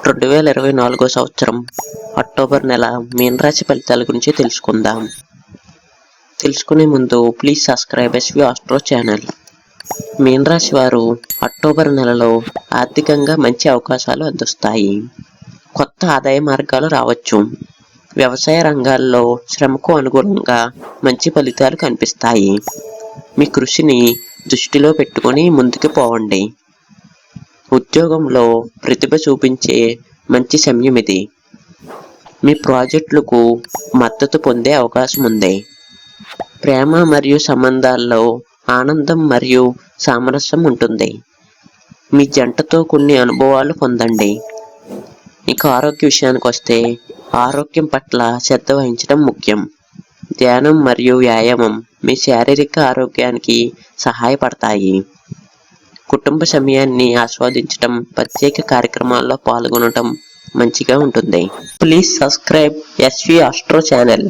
2024 సంవత్సరం అక్టోబర్ నెల మీనరాశి ఫలితాల గురించి తెలుసుకుందాం. తెలుసుకునే ముందు please subscribe SV Astro channel. మీనరాశి వారు అక్టోబర్ నెలలో ఆర్థికంగా మంచి అవకాశాలు అందిస్తాయి. కొత్త ఆదాయ మార్గాలు రావచ్చు. వ్యవసాయ రంగాల్లో శ్రమకు అనుగుణంగా మంచి ఫలితాలు కనిపిస్తాయి. మీ కృషిని దృష్టిలో పెట్టుకొని ముందుకు పోవండి. ఉద్యోగంలో ప్రతిభ చూపించే మంచి సమయం ఇది. మీ ప్రాజెక్టులకు మద్దతు పొందే అవకాశం ఉంది. ప్రేమ మరియు సంబంధాల్లో ఆనందం మరియు సామరస్యం ఉంటుంది. మీ జంటతో కొన్ని అనుభవాలు పొందండి. ఇక ఆరోగ్య విషయానికి వస్తే ఆరోగ్యం పట్ల శ్రద్ధ వహించడం ముఖ్యం. ధ్యానం మరియు వ్యాయామం మీ శారీరక ఆరోగ్యానికి సహాయపడతాయి. కుటుంబ సమయాన్ని ఆస్వాదించడం, ప్రత్యేక కార్యక్రమాల్లో పాల్గొనడం మంచిగా ఉంటుంది. Please subscribe SV Astro channel.